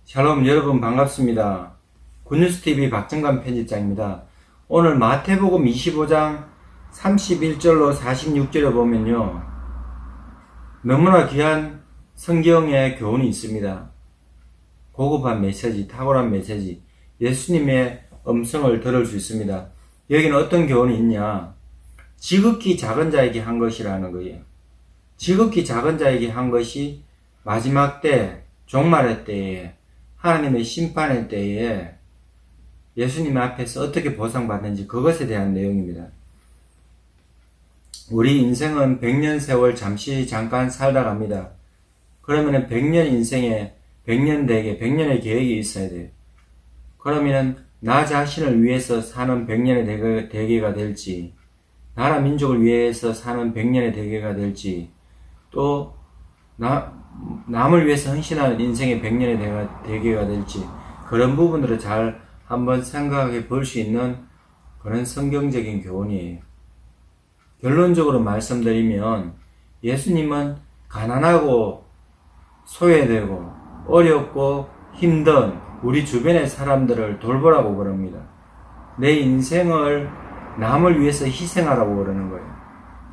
샬롬 여러분 반갑습니다. 굿뉴스TV 박정관 편집장입니다. 오늘 마태복음 25장 31절로 46절에 보면요, 너무나 귀한 성경의 교훈이 있습니다. 고급한 메시지, 탁월한 메시지, 예수님의 음성을 들을 수 있습니다. 여기는 어떤 교훈이 있냐, 지극히 작은 자에게 한 것이라는 거예요. 지극히 작은 자에게 한 것이 마지막 때, 종말의 때에, 하나님의 심판의 때에 예수님 앞에서 어떻게 보상받는지, 그것에 대한 내용입니다. 우리 인생은 100년 세월 잠깐 살다 갑니다. 그러면은 100년 인생에 100년 대계, 100년의 계획이 있어야 돼요. 그러면은 나 자신을 위해서 사는 100년의 대계가 될지, 나라 민족을 위해서 사는 100년의 대계가 될지, 또 남을 위해서 헌신하는 인생의 100년의 대계가 될지, 그런 부분들을 잘 한번 생각해 볼 수 있는 그런 성경적인 교훈이에요. 결론적으로 말씀드리면, 예수님은 가난하고 소외되고 어렵고 힘든 우리 주변의 사람들을 돌보라고 그럽니다. 내 인생을 남을 위해서 희생하라고 그러는 거예요.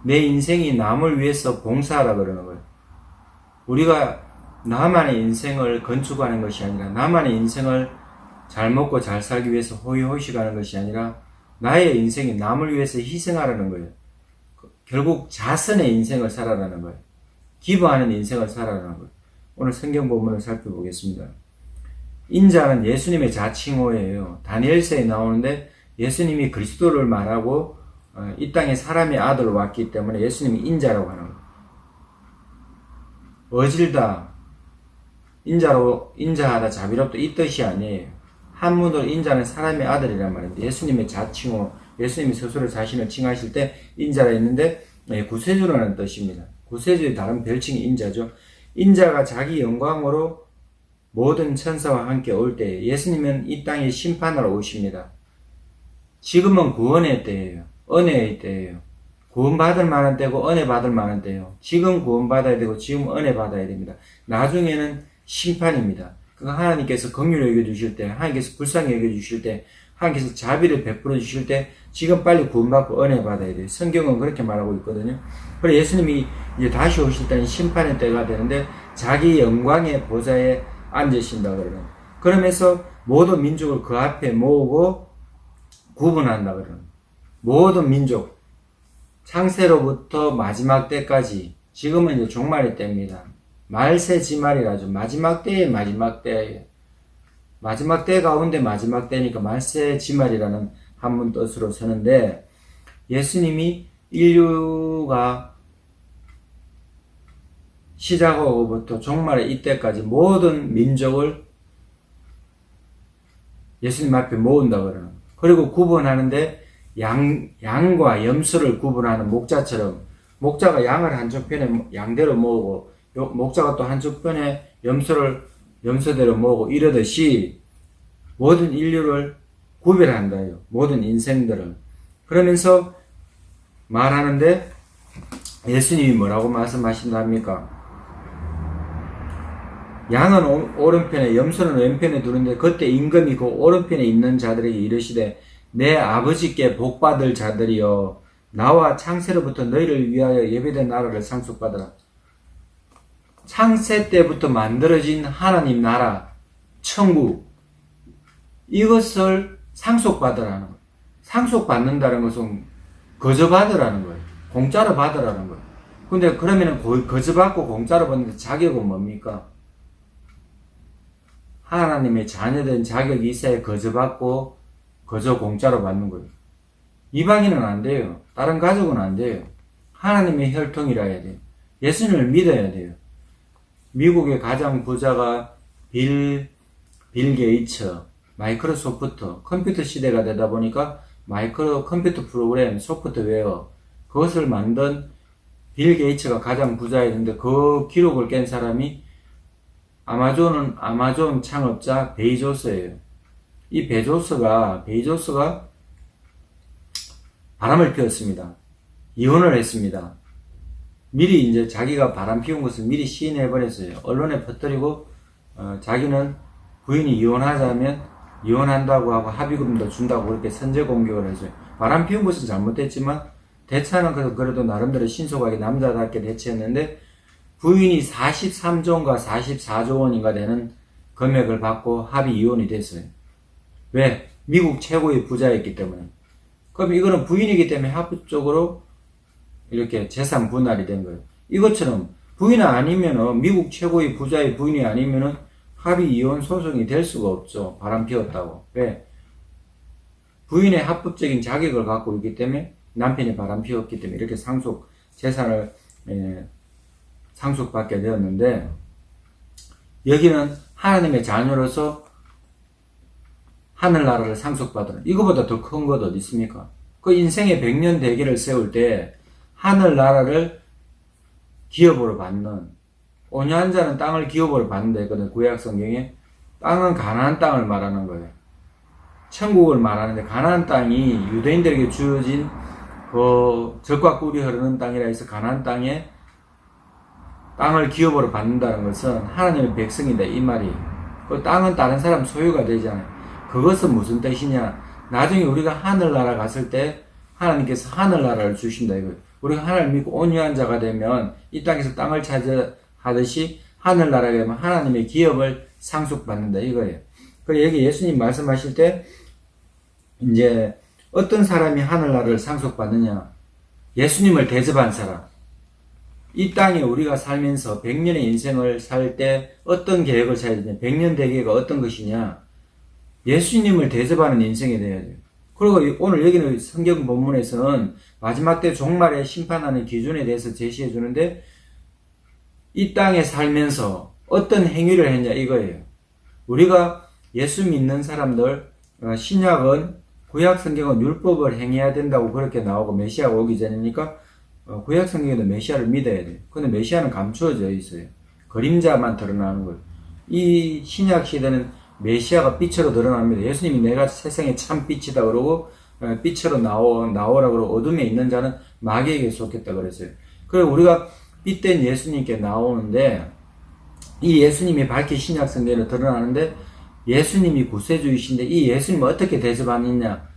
내 인생이 남을 위해서 봉사하라고 그러는 거예요. 우리가 나만의 인생을 건축하는 것이 아니라, 나만의 인생을 잘 먹고 잘 살기 위해서 호의호식하는 것이 아니라, 나의 인생이 남을 위해서 희생하라는 거예요. 결국 자선의 인생을 살아라는 거예요. 기부하는 인생을 살아라는 거예요. 오늘 성경 본문을 살펴보겠습니다. 인자는 예수님의 자칭호예요. 다니엘서에 나오는데, 예수님이 그리스도를 말하고 이 땅에 사람의 아들로 왔기 때문에 예수님이 인자라고 하는 거예요. 어질다, 인자하다, 자비롭다, 이 뜻이 아니에요. 한문으로 인자는 사람의 아들이란 말입니다. 예수님의 자칭호, 예수님이 스스로 자신을 칭하실 때 인자라 했는데, 구세주라는 뜻입니다. 구세주의 다른 별칭이 인자죠. 인자가 자기 영광으로 모든 천사와 함께 올 때에 예수님은 이 땅에 심판하러 오십니다. 지금은 구원의 때예요. 은혜의 때예요. 구원받을 만한 때고 은혜 받을 만한 때예요. 지금 구원받아야 되고 지금 은혜 받아야 됩니다. 나중에는 심판입니다. 그거 하나님께서 긍휼히 여겨주실 때, 하나님께서 불쌍히 여겨주실 때, 하나님께서 자비를 베풀어 주실 때, 지금 빨리 구원받고 은혜 받아야 돼요. 성경은 그렇게 말하고 있거든요. 그래서 예수님이 이제 다시 오실 때는 심판의 때가 되는데, 자기 영광의 보좌에 앉으신다 그러는. 그러면서 모든 민족을 그 앞에 모으고 구분한다 그러는. 모든 민족, 창세로부터 마지막 때까지, 지금은 이제 종말의 때입니다. 말세지말이라죠. 마지막 때의 마지막 때예요. 마지막 때 가운데 마지막 때니까 말세지말이라는 한문 뜻으로 쓰는데, 예수님이 인류가 시작하고부터 종말의 이때까지 모든 민족을 예수님 앞에 모은다 그러는. 그리고 구분하는데, 양과 염소를 구분하는 목자처럼, 목자가 양을 한쪽 편에 양대로 모으고, 목자가 또 한쪽 편에 염소를 염소대로 모으고, 이러듯이 모든 인류를 구별한다요. 모든 인생들을. 그러면서 말하는데, 예수님이 뭐라고 말씀하신답니까? 양은 오른편에, 염소는 왼편에 두는데, 그때 임금이 그 오른편에 있는 자들에게 이르시되, 내 아버지께 복받을 자들이여, 나와 창세로부터 너희를 위하여 예배된 나라를 상속받으라. 창세 때부터 만들어진 하나님 나라, 천국, 이것을 상속받으라는 거예요. 상속받는다는 것은 거저 받으라는 거예요. 공짜로 받으라는 거예요. 근데 그러면은 거저 받고 공짜로 받는데 자격은 뭡니까? 하나님의 자녀된 자격이 있어야 거저 받고 거저 공짜로 받는 거예요. 이방인은 안 돼요. 다른 가족은 안 돼요. 하나님의 혈통이라 해야 돼요. 예수님을 믿어야 돼요. 미국의 가장 부자가 빌 게이츠, 마이크로소프트, 컴퓨터 시대가 되다 보니까 컴퓨터 프로그램, 소프트웨어, 그것을 만든 빌 게이츠가 가장 부자였는데, 그 기록을 깬 사람이 아마존 창업자 베이조스예요. 이 베이조스가 바람을 피웠습니다. 이혼을 했습니다. 미리 자기가 바람 피운 것을 미리 시인해버렸어요. 언론에 퍼뜨리고, 자기는 부인이 이혼하자면 이혼한다고 하고 합의금도 준다고 그렇게 선제 공격을 했어요. 바람 피운 것은 잘못됐지만 대처는 그래도 나름대로 신속하게 남자답게 대처했는데 부인이 43조인가 44조 원인가 되는 금액을 받고 합의 이혼이 됐어요. 왜? 미국 최고의 부자였기 때문에. 그럼 이거는 부인이기 때문에 합법적으로 이렇게 재산 분할이 된 거예요. 이것처럼 부인 아니면은 미국 최고의 부자의 부인이 아니면은 합의 이혼 소송이 될 수가 없죠. 바람 피웠다고. 왜? 부인의 합법적인 자격을 갖고 있기 때문에 남편이 바람 피웠기 때문에 이렇게 재산을 상속받게 되었는데 여기는 하나님의 자녀로서 하늘나라를 상속받으는 이거보다 더 큰 것 어디 있습니까? 그 인생의 100년 대계를 세울 때 하늘나라를 기업으로 받는 온유한 자는 땅을 기업으로 받는다 했거든. 구약 성경에 땅은 가나안 땅을 말하는 거예요. 천국을 말하는데 가나안 땅이 유대인들에게 주어진 그 젖과 꿀이 흐르는 땅이라 해서 가나안 땅에 땅을 기업으로 받는다는 것은 하나님의 백성이다 이 말이에요. 그 땅은 다른 사람 소유가 되잖아요. 그것은 무슨 뜻이냐? 나중에 우리가 하늘나라 갔을 때 하나님께서 하늘나라를 주신다 이거예요. 우리가 하나님 믿고 온유한 자가 되면 이 땅에서 땅을 차지하듯이 하늘나라에 가면 하나님의 기업을 상속받는다 이거예요. 그리고 여기 예수님 말씀하실 때 이제 어떤 사람이 하늘나라를 상속받느냐? 예수님을 대접한 사람. 이 땅에 우리가 살면서 100년의 인생을 살 때 어떤 계획을 세야 되냐? 100년 대계가 어떤 것이냐? 예수님을 대접하는 인생이 되어야 돼요. 그리고 오늘 여기는 성경 본문에서는 마지막 때 종말에 심판하는 기준에 대해서 제시해 주는데 이 땅에 살면서 어떤 행위를 했냐 이거예요. 우리가 예수 믿는 사람들 신약은 구약 성경은 율법을 행해야 된다고 그렇게 나오고 메시아가 오기 전이니까 구약 성경에도 메시아를 믿어야 돼요. 근데 메시아는 감추어져 있어요. 그림자만 드러나는 거예요. 이 신약 시대는 메시아가 빛으로 드러납니다. 예수님이 내가 세상의 참 빛이다 그러고 빛으로 나오라 그러고 어둠에 있는 자는 마귀에게 속했다 그랬어요. 그리고 우리가 빛된 예수님께 나오는데 이 예수님이 밝히 신약 성경에 드러나는데 예수님이 구세주이신데 이 예수님을 어떻게 대접하느냐?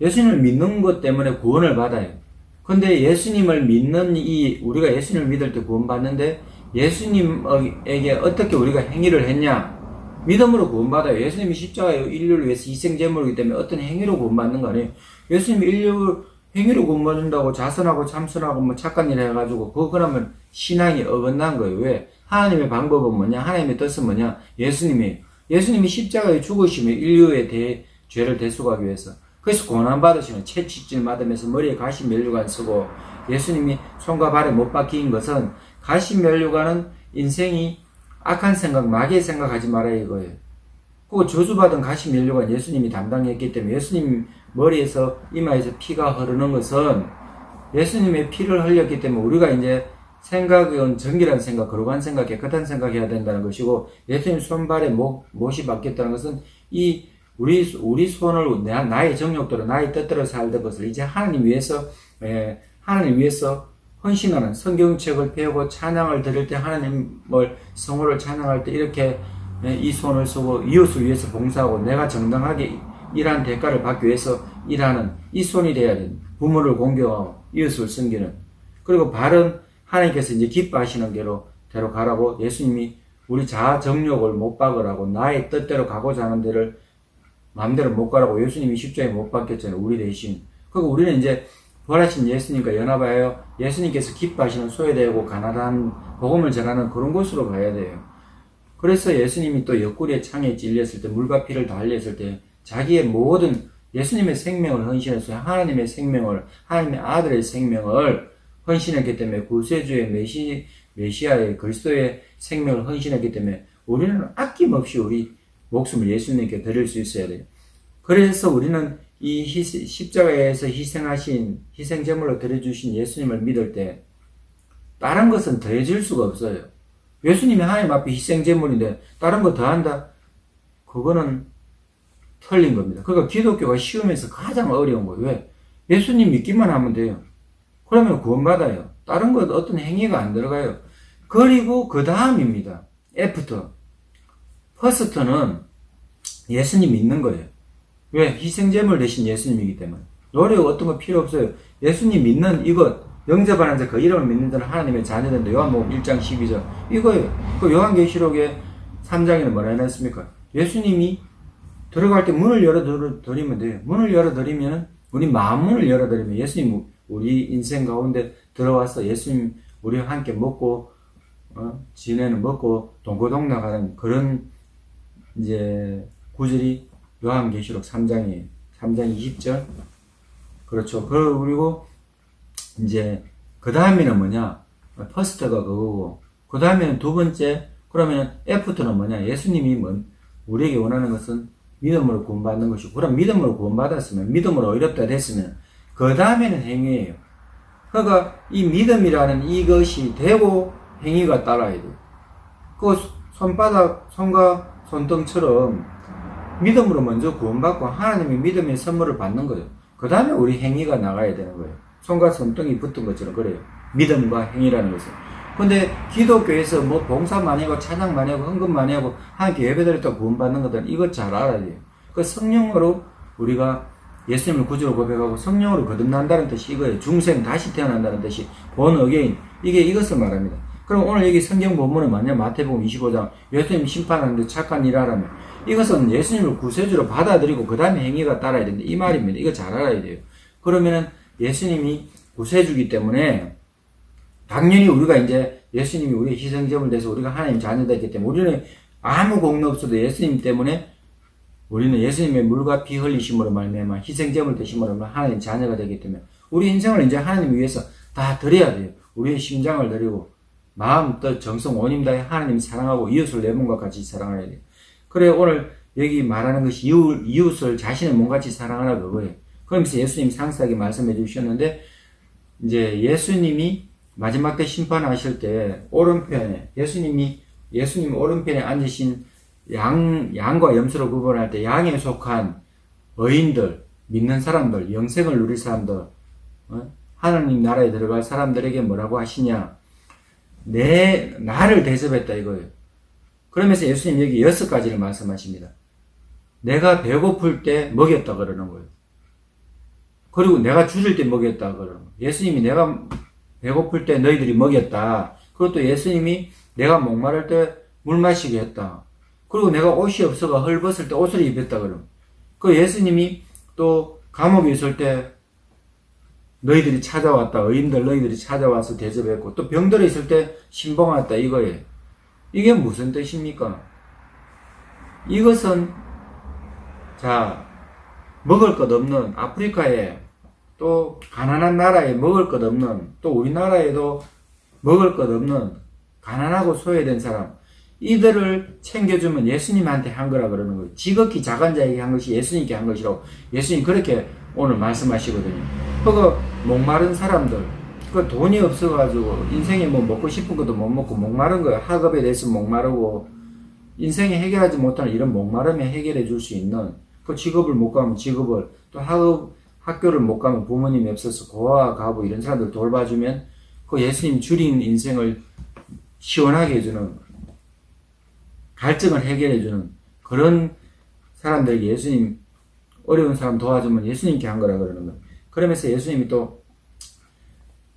예수님을 믿는 것 때문에 구원을 받아요. 근데 예수님을 믿는 우리가 예수님을 믿을 때 구원받는데 예수님에게 어떻게 우리가 행위를 했냐? 믿음으로 구원받아요. 예수님이 십자가에 인류를 위해서 희생제물이기 때문에 어떤 행위로 구원받는 거 아니에요. 예수님이 인류 행위로 구원받는다고 자선하고 참선하고 뭐 착한 일 해가지고 그러면 신앙이 어긋난 거예요. 왜? 하나님의 방법은 뭐냐? 하나님의 뜻은 뭐냐? 예수님이 십자가에 죽으시면 인류의 죄를 대속하기 위해서. 그래서 고난받으시면 채찍질 맞으면서 머리에 가시 면류관 쓰고 예수님이 손과 발에 못 박힌 것은 가시 면류관은 인생이 악한 생각, 마귀의 생각하지 말아야 이거예요. 그리고 저주받은 가시 면류관 예수님이 담당했기 때문에 예수님 머리에서 이마에서 피가 흐르는 것은 예수님의 피를 흘렸기 때문에 우리가 이제 생각은 정결한 생각, 거룩한 생각, 깨끗한 생각 해야 된다는 것이고 위예수님 손발에 못이 박혔다는 것은 우리 손을 나의 정욕대로 나의 뜻대로 살던 것을 이제 하나님 위해서 헌신하는 성경책을 배우고 찬양을 드릴 때 하나님을 성호를 찬양할 때 이렇게 이 손을 쓰고 이웃을 위해서 봉사하고 내가 정당하게 일한 대가를 받기 위해서 일하는 이 손이 돼야 됩니다. 부모를 공경하고 이웃을 섬기는. 그리고 발은 하나님께서 이제 기뻐하시는 대로 가라고 예수님이 우리 자아 정욕을 못 박으라고 나의 뜻대로 가고자 하는 데를 마음대로 못 가라고 예수님이 십자가에 못 박혔잖아요. 우리 대신. 그리고 우리는 이제 부활하신 예수님과 연합하여 예수님께서 기뻐하시는 소외되고 가난한 복음을 전하는 그런 곳으로 가야 돼요. 그래서 예수님이 또 옆구리에 창에 찔렸을 때 물과 피를 다 흘렸을 때 자기의 모든 예수님의 생명을 헌신해서 하나님의 생명을 하나님의 아들의 생명을 헌신했기 때문에 구세주의 메시아의 그리스도의 생명을 헌신했기 때문에 우리는 아낌없이 우리 목숨을 예수님께 드릴 수 있어야 돼요. 그래서 우리는 이 십자가에서 희생하신 희생제물로 드려주신 예수님을 믿을 때 다른 것은 더해질 수가 없어요. 예수님이 하나님 앞에 희생제물인데 다른 거 더한다? 그거는 틀린 겁니다. 그러니까 기독교가 쉬우면서 가장 어려운 거예요. 왜? 예수님 믿기만 하면 돼요. 그러면 구원받아요. 다른 것 어떤 행위가 안 들어가요. 그리고 그 다음입니다. 애프터. 퍼스트는 예수님 믿는 거예요. 왜? 희생제물 대신 예수님이기 때문에. 노력 어떤 거 필요 없어요. 예수님 믿는 이것, 영접하는 자, 그 이름을 믿는 자는 하나님의 자녀된다. 요한복음 1장 12절. 이거예요. 그 요한계시록의 3장에는 뭐라 해놨습니까? 예수님이 들어갈 때 문을 열어드리면 돼요. 문을 열어드리면, 우리 마음문을 열어드리면 예수님 우리 인생 가운데 들어와서 예수님 우리와 함께 먹고, 지내는 먹고, 동고동락하는 그런 이제 구절이 요한계시록 3장이에요. 3장 20절. 그렇죠. 그리고 이제 그 다음에는 뭐냐? 퍼스트가 그거고, 그 다음에는 두 번째, 그러면 애프터는 뭐냐? 예수님이 우리에게 원하는 것은 믿음으로 구원받는 것이고, 그럼 믿음으로 구원받았으면, 믿음으로 의롭다 됐으면, 그 다음에는 행위예요. 그러니까 이 믿음이라는 이것이 되고 행위가 따라야 돼요. 그 손과 손등처럼 믿음으로 먼저 구원받고 하나님의 믿음의 선물을 받는 거예요. 그 다음에 우리 행위가 나가야 되는 거예요. 손과 손등이 붙은 것처럼 그래요. 믿음과 행위라는 것은. 근데 기독교에서 뭐 봉사 많이 하고 찬양 많이 하고 헌금 많이 하고 하나님께 예배드렸다고 구원받는 것들은 이것 잘 알아야 돼요. 그 성령으로 우리가 예수님을 구주로 고백하고 성령으로 거듭난다는 뜻이 이거예요. 중생 다시 태어난다는 뜻이 born again. 이것을 말합니다. 그럼 오늘 여기 성경 본문은 뭐냐? 마태복음 25장 예수님 심판하는데 착한 일 하라며. 이것은 예수님을 구세주로 받아들이고 그 다음에 행위가 따라야 된다. 이 말입니다. 이거 잘 알아야 돼요. 그러면은 예수님이 구세주기 때문에 당연히 우리가 이제 예수님이 우리의 희생제물 돼서 우리가 하나님 자녀되기 때문에 우리는 아무 공로 없어도 예수님 때문에 우리는 예수님의 물과 피 흘리심으로 말미암아 희생제물 되심으로 하나님 자녀가 되기 때문에 우리 인생을 이제 하나님 위해서 다 드려야 돼요. 우리의 심장을 드리고 마음, 뜻, 정성, 온 힘 다해 하나님 사랑하고 이웃을 내 몸과 같이 사랑해야 돼요. 그래 오늘 여기 말하는 것이 이웃을 자신의 몸같이 사랑하라 그거예요. 그러면서 예수님 상세하게 말씀해 주셨는데 이제 예수님이 마지막 때 심판하실 때 오른편에 예수님 오른편에 앉으신 양과 염소를 구분할 때 양에 속한 의인들, 믿는 사람들, 영생을 누릴 사람들, 하나님 나라에 들어갈 사람들에게 뭐라고 하시냐? 나를 대접했다 이거예요. 그러면서 예수님 여기 6가지를 말씀하십니다. 내가 배고플 때 먹였다 그러는 거예요. 그리고 내가 줄일 때 먹였다 그러는 거예요. 예수님이 내가 배고플 때 너희들이 먹였다. 그리고 또 예수님이 내가 목마를 때 물 마시게 했다. 그리고 내가 옷이 없어가 헐벗을 때 옷을 입혔다 그러면. 그 예수님이 또 감옥에 있을 때 너희들이 찾아왔다. 의인들 너희들이 찾아와서 대접했고 또 병들어 있을 때 신봉했다 이거예요. 이게 무슨 뜻입니까? 이것은 자 먹을 것 없는 아프리카에 또 가난한 나라에 먹을 것 없는 또 우리나라에도 먹을 것 없는 가난하고 소외된 사람 이들을 챙겨주면 예수님한테 한 거라 그러는 거예요. 지극히 작은 자에게 한 것이 예수님께 한 것이라고 예수님 그렇게 오늘 말씀하시거든요. 그 목마른 사람들 그 돈이 없어가지고 인생에 뭐 먹고 싶은 것도 못 먹고 목마른 거예요. 학업에 대해서 목마르고 인생에 해결하지 못하는 이런 목마름에 해결해 줄 수 있는 그 직업을 못 가면 직업을 또 학교를 못 가면 부모님이 없어서 고아 가부 이런 사람들 돌봐주면 그 예수님 줄인 인생을 시원하게 해주는 갈증을 해결해주는 그런 사람들에게 예수님 어려운 사람 도와주면 예수님께 한 거라 그러는 거예요. 그러면서 예수님이 또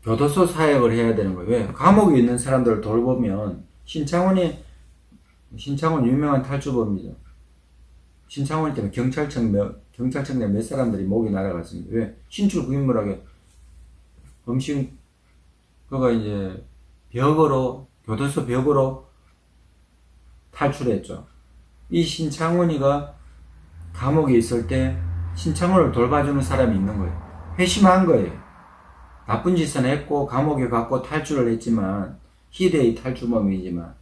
교도소 사역을 해야 되는 거예요. 왜? 감옥에 있는 사람들을 돌보면 신창원 유명한 탈주범이죠. 신창원 때문에 경찰청 내 몇 사람들이 목이 날아갔습니다. 왜? 신출 구인물하게 음식 그가 이제 교도소 벽으로 탈출했죠. 이 신창원이가 감옥에 있을 때 신창원을 돌봐주는 사람이 있는 거예요. 회심한 거예요. 나쁜 짓은 했고 감옥에 갔고 탈출을 했지만 희대의 탈주범이지만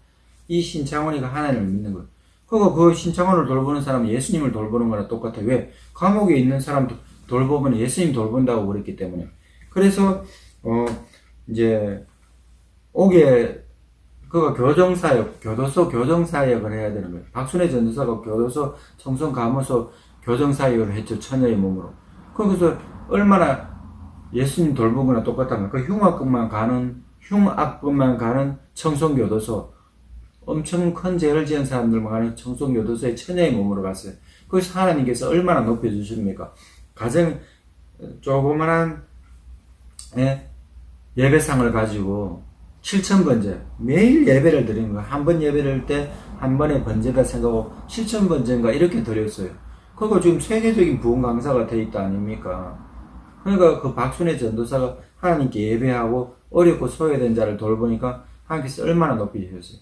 이 신창원이가 하나님을 믿는 거예요. 그 신창원을 돌보는 사람은 예수님을 돌보는 거랑 똑같아요. 왜? 감옥에 있는 사람 돌보면 예수님 돌본다고 그랬기 때문에. 그래서 이제 그가 교도소 교정사역을 해야 되는 거예요. 박순애 전도사가 교도소 청송감호소 교정사역을 했죠. 처녀의 몸으로. 거기서 얼마나 예수님 돌본 거나 똑같다는 거예요. 그 흉악범만 가는 청송교도소 엄청 큰 죄를 지은 사람들만 가는 청송교도소에 처녀의 몸으로 갔어요. 그래서 하나님께서 얼마나 높여주십니까? 가정, 조그만한, 예배상을 가지고 7,000번째, 매일 예배를 드리는 거야. 한 번 예배를 할 때 한 번의 번제다 생각하고 7,000번째인가 이렇게 드렸어요. 그거 지금 세계적인 부흥 강사가 돼 있다 아닙니까? 그러니까 그 박순애 전도사가 하나님께 예배하고 어렵고 소외된 자를 돌보니까 하나님께서 얼마나 높이셨어요.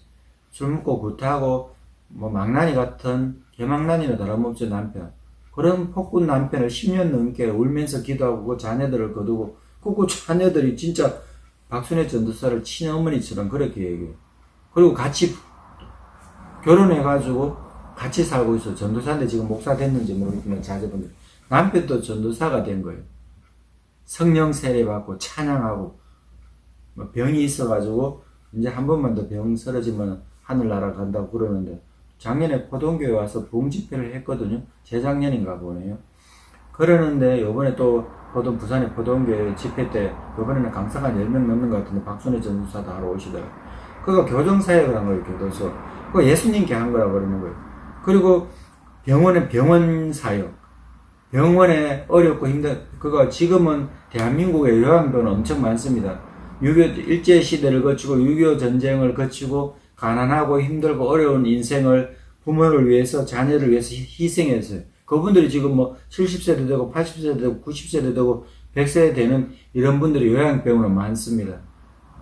술 먹고 구타하고 뭐 망나니 같은 개망나니나 다름없죠 남편. 그런 폭군 남편을 10년 넘게 울면서 기도하고 그 자녀들을 거두고 그 자녀들이 진짜 박순애 전도사를 친어머니처럼 그렇게 얘기해요. 그리고 같이 결혼해가지고 같이 살고 있어. 전도사인데 지금 목사 됐는지 모르겠지만 자제분들. 남편도 전도사가 된 거예요. 성령 세례 받고 찬양하고 뭐 병이 있어가지고 이제 한 번만 더 병 쓰러지면 하늘나라 간다고 그러는데 작년에 포동교회 와서 부흥 집회를 했거든요. 재작년인가 보네요. 그러는데 요번에 또 부산의 포동교회 집회 때 요번에는 강사가 10명 넘는 것 같은데 박순애 전도사도 하러 오시더라고요. 그거 교정사역을 한 거예요. 교도소. 그거 예수님께 한 거라고 그러는 거예요. 그리고 병원 사역. 병원에 어렵고 그거 지금은 대한민국에 요양병원 엄청 많습니다. 6.25 일제시대를 거치고 6.25 전쟁을 거치고 가난하고 힘들고 어려운 인생을 부모를 위해서 자녀를 위해서 희생했어요. 그분들이 지금 뭐 70세도 되고 80세도 되고 90세도 되고 100세 되는 이런 분들이 요양병원은 많습니다.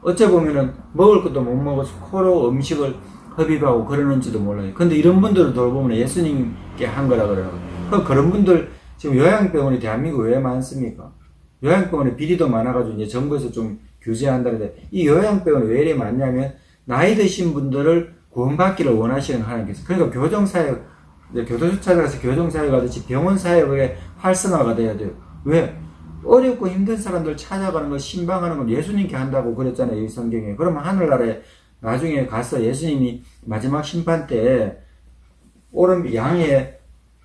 어째 보면은 먹을 것도 못 먹어서 코로 음식을 흡입하고 그러는지도 몰라요. 근데 이런 분들을 돌보면 예수님께 한 거라 그러는 거예요. 그런 분들 지금 요양병원이 대한민국에 왜 많습니까? 요양병원에 비리도 많아가지고 이제 정부에서 좀 규제한다는데 이 요양병원이 왜 이래 많냐면 나이 드신 분들을 구원받기를 원하시는 하나님께서. 그러니까 교정사역, 교도소 찾아가서 교정사역 하듯이 병원사역의 활성화가 돼야 돼요. 왜? 어렵고 힘든 사람들 찾아가는 거, 신방하는 건 예수님께 한다고 그랬잖아요. 이 성경에. 그러면 하늘나라에 나중에 가서 예수님이 마지막 심판 때 오른 양의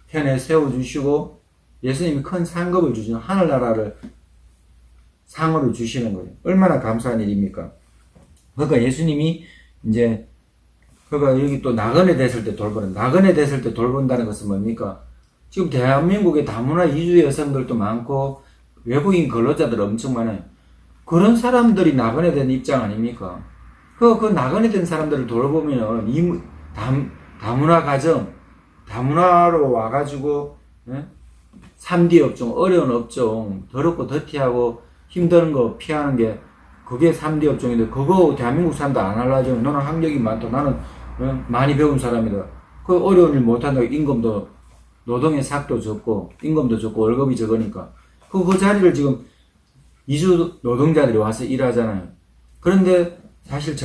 편에 세워주시고 예수님이 큰 상급을 주시는 하늘나라를 상으로 주시는 거예요. 얼마나 감사한 일입니까? 그러니까 예수님이 이제 그러니까 여기 또 나그네 됐을 때 돌보는, 나그네 됐을 때 돌본다는 것은 뭡니까? 지금 대한민국에 다문화 이주 여성들도 많고 외국인 근로자들 엄청 많아요. 그런 사람들이 나그네 된 입장 아닙니까? 그 나그네 된 사람들을 돌보면은 다문화 가정, 다문화로 와가지고 3D 업종, 어려운 업종, 더럽고 더티하고 힘든 거 피하는 게 그게 3D 업종인데 그거 대한민국 사람도 안 하려죠. 너는 학력이 많다. 나는 많이 배운 사람이다. 그 어려운 일 못한다고 임금도 노동의 삭도 적고 임금도 적고 월급이 적으니까 그 자리를 지금 이주 노동자들이 와서 일하잖아요. 그런데 사실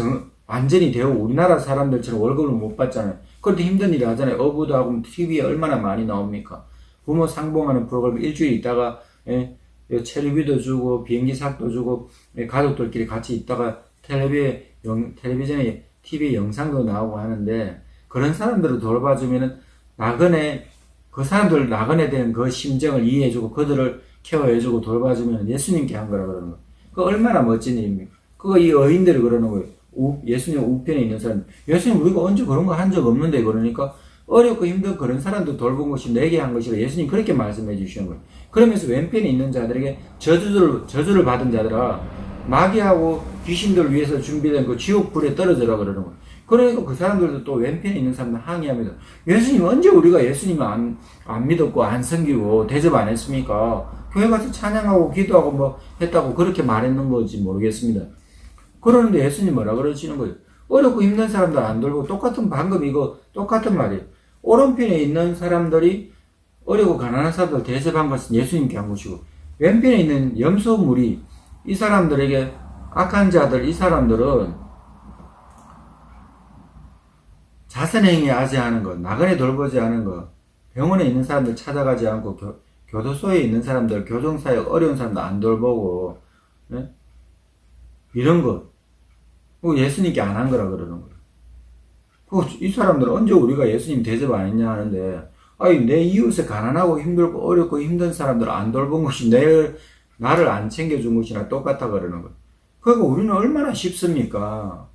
완전히 대우 우리나라 사람들처럼 월급을 못 받잖아요. 그런데 힘든 일을 하잖아요. 어부도 하고 TV에 얼마나 많이 나옵니까? 부모 상봉하는 프로그램 일주일 있다가 체리비도 주고 비행기 삭도 주고 가족들끼리 같이 있다가 텔레비전에 TV 영상도 나오고 하는데 그런 사람들을 돌봐주면은 그 사람들 나그네 된 그 심정을 이해해주고 그들을 케어해주고 돌봐주면 예수님께 한 거라 그러는 거예요. 그 얼마나 멋진 일입니까? 그거 이 어인들이 그러는 거예요. 예수님 우편에 있는 사람. 예수님 우리가 언제 그런 거 한 적 없는데 그러니까 어렵고 힘든 그런 사람도 돌본 것이 내게 한 것이라 예수님 그렇게 말씀해 주시는 거예요. 그러면서 왼편에 있는 자들에게 저주를 받은 자들아 마귀하고 귀신들 위해서 준비된 그 지옥 불에 떨어져라 그러는 거예요. 그러니까 그 사람들도 또 왼편에 있는 사람들 항의합니다. 예수님 언제 우리가 예수님을 안 믿었고 안 섬기고 대접 안 했습니까? 교회 가서 찬양하고 기도하고 뭐 했다고 그렇게 말했는 건지 모르겠습니다. 그러는데 예수님 뭐라 그러시는 거예요? 어렵고 힘든 사람들 안 돌고 방금 이거 똑같은 말이에요. 오른편에 있는 사람들이 어렵고 가난한 사람들 대접한 것은 예수님께 한 것이고 왼편에 있는 염소물이 이 사람들에게 악한 자들 이 사람들은 자선행위 하지 않은 것, 나그네 돌보지 않은 것, 병원에 있는 사람들 찾아가지 않고 교도소에 있는 사람들, 교정사역 어려운 사람들 안 돌보고 이런 것 예수님께 안 한 거라 그러는 거예요. 이 사람들은 언제 우리가 예수님 대접 안 했냐 하는데 내 이웃에 가난하고 힘들고 어렵고 힘든 사람들 안 돌본 것이 나를 안 챙겨준 것이나 똑같다 그러는 거예요. 그러니까 우리는 얼마나 쉽습니까?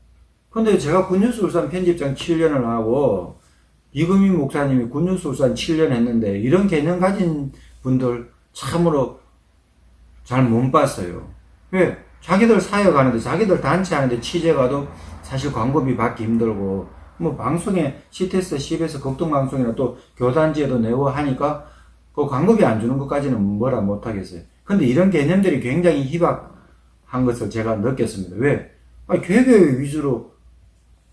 근데 제가 군뉴스 울산 편집장 7년을 하고 이금희 목사님이 군유수산 7년 했는데 이런 개념 가진 분들 참으로 잘 못 봤어요. 왜? 자기들 사역하는데 자기들 단체 하는데 취재 가도 사실 광고비 받기 힘들고 뭐 방송에 CTS, CBS 극동방송이나 또 교단지에도 내고 하니까 그 광고비 안 주는 것까지는 뭐라 못하겠어요. 근데 이런 개념들이 굉장히 희박한 것을 제가 느꼈습니다. 왜? 개교회 위주로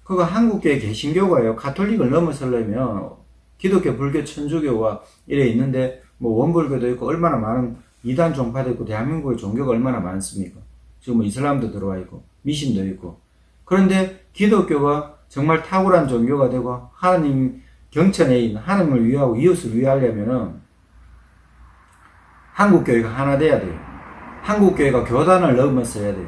그거 한국교회 개신교가요. 가톨릭을 넘어서려면 기독교, 불교, 천주교가 이래 있는데 뭐 원불교도 있고 얼마나 많은 이단 종파도 있고 대한민국의 종교가 얼마나 많습니까? 지금 뭐 이슬람도 들어와 있고 미신도 있고. 그런데 기독교가 정말 탁월한 종교가 되고 하나님 경천에 있는 하나님을 위하고 이웃을 위하려면은 한국교회가 하나 돼야 돼요. 한국교회가 교단을 넘어서야 돼요.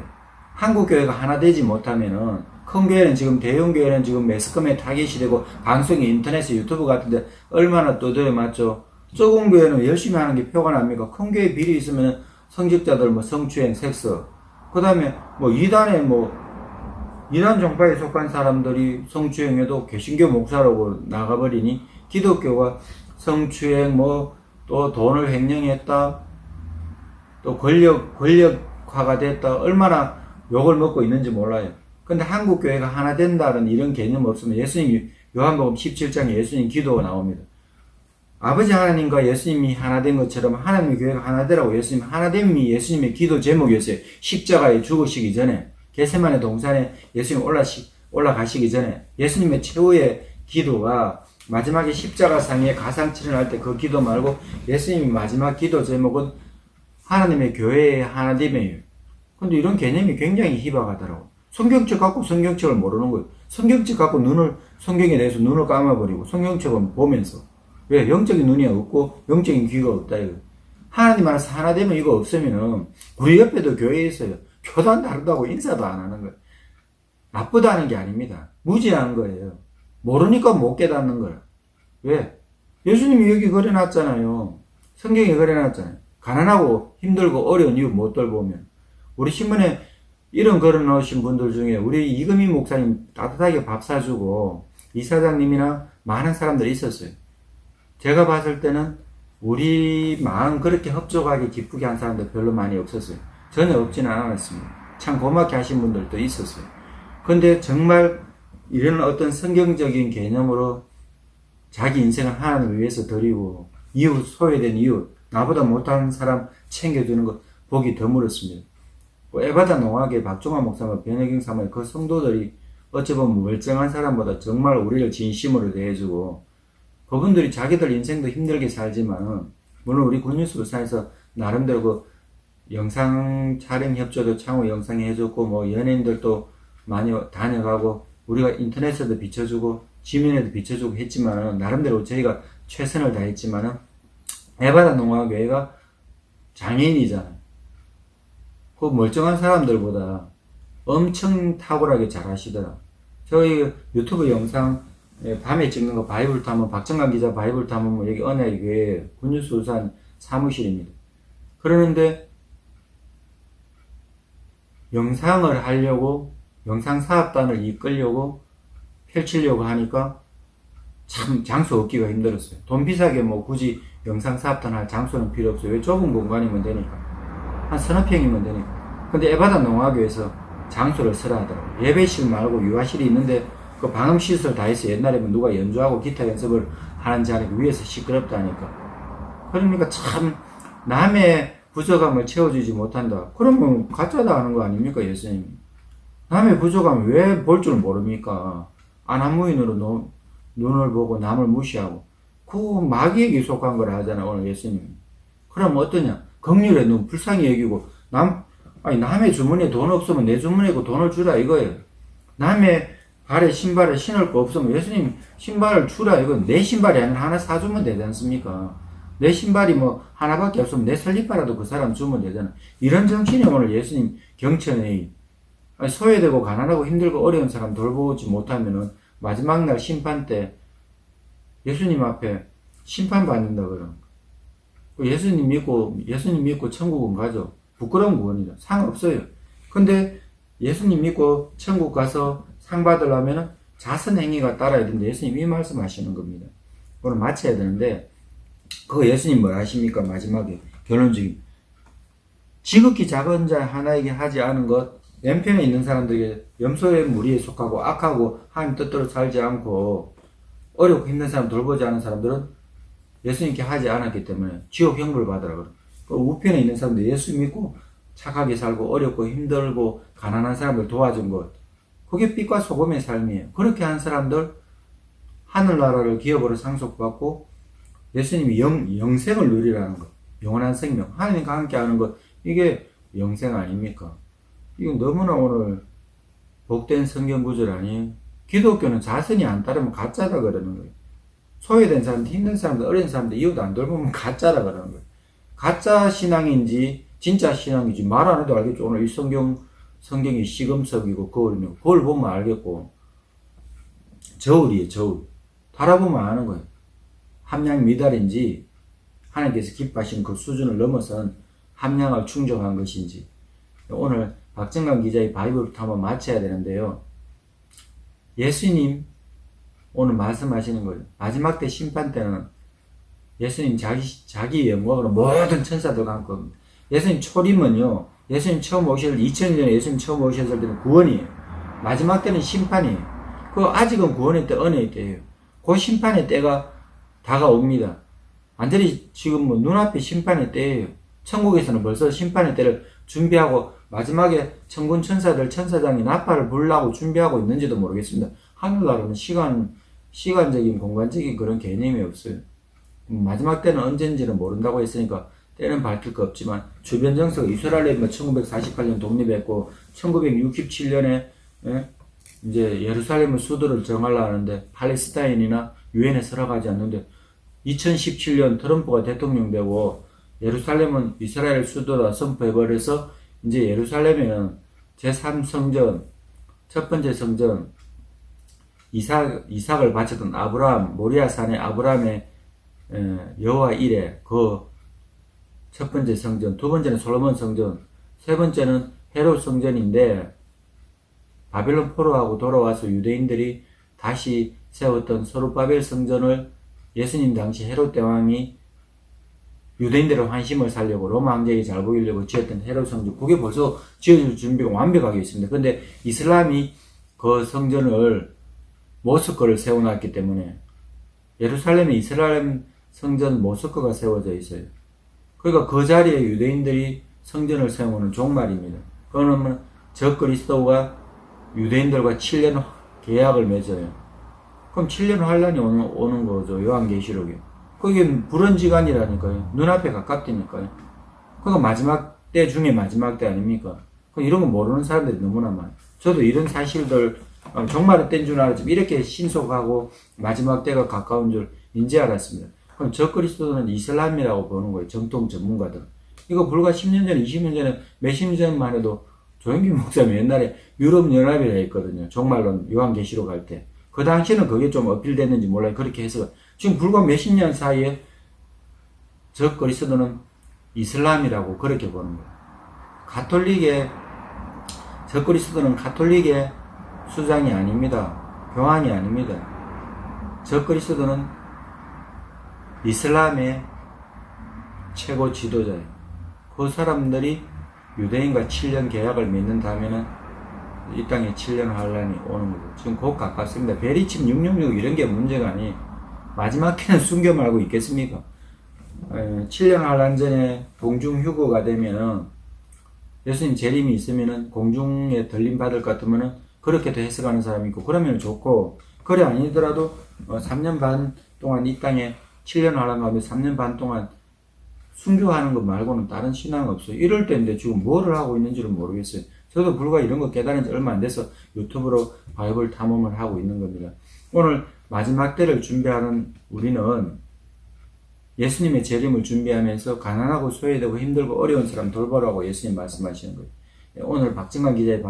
한국교회가 하나 되지 못하면은 큰 교회는 지금 대형교회는 지금 매스컴에 타깃이 되고 방송이 인터넷에 유튜브 같은데 얼마나 떠들어 맞죠? 적은 교회는 열심히 하는 게 표가 납니까? 큰 교회 비리 있으면 성직자들 뭐 성추행, 섹스 그 다음에 뭐 이단 종파에 속한 사람들이 성추행해도 개신교 목사라고 나가버리니 기독교가 성추행 뭐 또 돈을 횡령했다 또 권력화가 됐다 얼마나 욕을 먹고 있는지 몰라요. 근데 한국교회가 하나 된다는 이런 개념 없으면 예수님이 요한복음 17장에 예수님 기도가 나옵니다. 아버지 하나님과 예수님이 하나 된 것처럼 하나님의 교회가 하나 되라고 예수님 하나됨이 예수님의 기도 제목이었어요. 십자가에 죽으시기 전에 겟세마네 동산에 예수님 올라가시기 전에 예수님의 최후의 기도가 마지막에 십자가상에 가상칠을 때 그 기도 말고 예수님의 마지막 기도 제목은 하나님의 교회의 하나됨이에요. 근데 이런 개념이 굉장히 희박하더라고. 성경책 갖고 성경책을 모르는 거예요. 성경책 갖고 성경에 대해서 눈을 감아버리고 성경책을 보면서 왜? 영적인 눈이 없고 영적인 귀가 없다 이거. 하나님 안에서 하나 되면 이거 없으면은 우리 옆에도 교회에 있어요. 교단 다르다고 인사도 안 하는 거예요. 나쁘다는 게 아닙니다. 무지한 거예요. 모르니까 못 깨닫는 거예요. 왜? 예수님이 여기 그려놨잖아요. 성경에 그려놨잖아요. 가난하고 힘들고 어려운 이유 못 돌보면. 우리 신문에 이런 걸어놓으신 분들 중에 우리 이금희 목사님 따뜻하게 밥 사주고 이사장님이나 많은 사람들이 있었어요. 제가 봤을 때는 우리 마음 그렇게 흡족하게 기쁘게 한 사람들 별로 많이 없었어요. 전혀 없지는 않았습니다. 참 고맙게 하신 분들도 있었어요. 근데 정말 이런 어떤 성경적인 개념으로 자기 인생을 하나님을 위해서 드리고 이웃, 소외된 이웃, 나보다 못한 사람 챙겨주는 것 보기 드물었습니다. 에바다 농학의 박종환 목사와 변혜경 사모의 그 성도들이 어찌 보면 멀쩡한 사람보다 정말 우리를 진심으로 대해주고 그분들이 자기들 인생도 힘들게 살지만 물론 우리 군유수산에서 나름대로 그 영상 촬영 협조도 창호 영상에 해줬고 뭐 연예인들도 많이 다녀가고 우리가 인터넷에도 비춰주고 지면에도 비춰주고 했지만은 나름대로 저희가 최선을 다했지만은 에바다 농학교회가 장애인이잖아요. 그 멀쩡한 사람들보다 엄청 탁월하게 잘 하시더라. 저희 유튜브 영상 밤에 찍는 거 바이블 탐험 박정관 기자 바이블 탐험 여기 언약교회 군유수산 사무실입니다. 그러는데 영상을 하려고 영상 사업단을 이끌려고 펼치려고 하니까 참 장소 얻기가 힘들었어요. 돈 비싸게 뭐 굳이 영상 사업단 할 장소는 필요 없어요. 왜 좁은 공간이면 되니까. 한 서너 평이면 되니까. 근데 에바다 농화교에서 장소를 쓰라 하더라고요. 예배실 말고 유아실이 있는데 그 방음시설 다 있어. 옛날에 뭐 누가 연주하고 기타 연습을 하는지 하니까 위에서 시끄럽다니까. 그러니까 참 남의 부족함을 채워주지 못한다. 그러면 가짜다 하는 거 아닙니까 예수님이. 남의 부족함을 왜 볼 줄 모릅니까. 안하무인으로 눈을 보고 남을 무시하고 그 마귀에게 속한 거라 하잖아 오늘 예수님이. 그럼 어떠냐. 긍휼의 눈 불쌍히 여기고 남의 주머니에 돈 없으면 내 주머니에 돈을 주라 이거예요. 남의 발에 신발을 신을 거 없으면 예수님 신발을 주라 이건 내 신발이 아니라 하나 사주면 되지 않습니까? 내 신발이 뭐 하나밖에 없으면 내 설립바라도 그 사람 주면 되잖아. 이런 정신이 오늘 예수님 경천에 소외되고 가난하고 힘들고 어려운 사람 돌보지 못하면은 마지막 날 심판 때 예수님 앞에 심판받는다 그런 예수님 믿고 천국은 가죠. 부끄러운 구원이다. 상없어요. 근데 예수님 믿고 천국 가서 상 받으려면은 자선 행위가 따라야 된다. 예수님 이 말씀하시는 겁니다. 오늘 마쳐야 되는데 그거 예수님 뭘 하십니까? 마지막에 결론적인 지극히 작은 자 하나에게 하지 않은 것 왼편에 있는 사람들에게 염소의 무리에 속하고 악하고 하나님 뜻대로 살지 않고 어렵고 힘든 사람 돌보지 않은 사람들은 예수님께 하지 않았기 때문에 지옥 형벌 받으라 그래요. 그 우편에 있는 사람들 예수 믿고 착하게 살고 어렵고 힘들고 가난한 사람들 도와준 것 그게 빛과 소금의 삶이에요. 그렇게 한 사람들 하늘나라를 기업으로 상속받고 예수님이 영생을 누리라는 것 영원한 생명 하나님과 함께 하는 것 이게 영생 아닙니까? 이건 너무나 오늘 복된 성경 구절 아니에요? 기독교는 자선이 안 따르면 가짜다 그러는 거예요. 소외된 사람들, 힘든 사람들, 어린 사람들, 이웃 안 돌보면 가짜라 그러는 거예요. 가짜 신앙인지 진짜 신앙인지 말 안 해도 알겠죠. 오늘 이 성경이 시금석이고 거울이고 거울 보면 알겠고 저울이에요. 저울. 달아보면 아는 거예요. 함량 미달인지 하나님께서 기뻐하시는 그 수준을 넘어선 함량을 충족한 것인지 오늘 박정관 기자의 바이블 탐험 마쳐야 되는데요. 예수님 오늘 말씀하시는 거예요. 마지막 때 심판 때는 예수님 자기 영광으로 모든 천사들과 함께 겁니다. 예수님 초림은요. 예수님 처음 오셨을 때 2000년 전에 예수님 처음 오셨을 때는 구원이에요. 마지막 때는 심판이에요. 그 아직은 구원의 때 은혜의 때예요. 그 심판의 때가 다가옵니다. 완전히 지금 뭐 눈앞에 심판의 때예요. 천국에서는 벌써 심판의 때를 준비하고 마지막에 천군 천사들 천사장이 나팔을 불라고 준비하고 있는지도 모르겠습니다. 하늘나라는 시간적인 공간적인 그런 개념이 없어요. 마지막 때는 언젠지는 모른다고 했으니까 때는 밝힐 거 없지만 주변 정서가 이스라엘이 1948년 독립했고 1967년에 이제 예루살렘의 수도를 정하려 하는데 팔레스타인이나 유엔에 서락하지 않는데 2017년 트럼프가 대통령 되고 예루살렘은 이스라엘 수도다 선포해버려서 이제 예루살렘에는 제3성전 첫 번째 성전 이삭을 바쳤던 아브라함 모리아산의 아브라함의 여호와 이레 그 첫 번째 성전 두 번째는 솔로몬 성전 세 번째는 헤롯 성전인데 바벨론 포로하고 돌아와서 유대인들이 다시 세웠던 서룹바벨 성전을 예수님 당시 헤롯 대왕이 유대인들의 환심을 살려고 로마 황제에게 잘 보이려고 지었던 헤롯 성전 그게 벌써 지어질 준비가 완벽하게 있습니다. 그런데 이슬람이 그 성전을 모스크를 세워놨기 때문에 예루살렘에 이스라엘 성전 모스크가 세워져 있어요. 그러니까 그 자리에 유대인들이 성전을 세우는 종말입니다. 그러면 저 그리스도가 유대인들과 7년 계약을 맺어요. 그럼 7년 환란이 오는 거죠. 요한계시록에. 그게 불언지간이라니까요. 눈앞에 가깝다니까요. 그거 마지막 때 중에 마지막 때 아닙니까? 이런 거 모르는 사람들이 너무나 많아요. 저도 이런 사실들 종말의 때인 줄 알았지만 이렇게 신속하고 마지막 때가 가까운 줄 인지 알았습니다. 그럼 저 그리스도는 이슬람이라고 보는 거예요. 정통 전문가들. 이거 불과 10년 전에 20년 전에 몇십 년 전만 해도 조영기 목사님 옛날에 유럽연합이라 했거든요. 종말론 요한계시록 할 때. 그 당시에는 그게 좀 어필됐는지 몰라요. 그렇게 해서 지금 불과 몇십 년 사이에 저 그리스도는 이슬람이라고 그렇게 보는 거예요. 저 그리스도는 가톨릭의 수장이 아닙니다. 교황이 아닙니다. 저 그리스도는 이슬람의 최고 지도자예요. 그 사람들이 유대인과 7년 계약을 맺는다면은 이 땅에 7년 환란이 오는 거고 지금 곧 가깝습니다. 베리침 666 이런 게 문제가 아니에요. 마지막 때는 숨겨 말고 있겠습니까? 7년 환란 전에 공중 휴거가 되면은 예수님 재림이 있으면은 공중에 들림 받을 것 같으면은 그렇게도 해석하는 사람이 있고 그러면 좋고 그래 아니더라도 3년 반 동안 이 땅에 7년 환란 가운데 3년 반 동안 순교하는 것 말고는 다른 신앙은 없어요. 이럴 때인데 지금 뭐를 하고 있는지를 모르겠어요. 저도 불과 이런 거 깨달은 지 얼마 안 돼서 유튜브로 바이블 탐험을 하고 있는 겁니다. 오늘 마지막 때를 준비하는 우리는 예수님의 재림을 준비하면서 가난하고 소외되고 힘들고 어려운 사람 돌보라고 예수님 말씀하시는 거예요. 오늘 박정관 기자의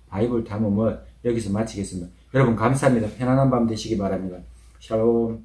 바이블 탐험을 여기서 마치겠습니다. 여러분 감사합니다. 편안한 밤 되시기 바랍니다. 샬롬.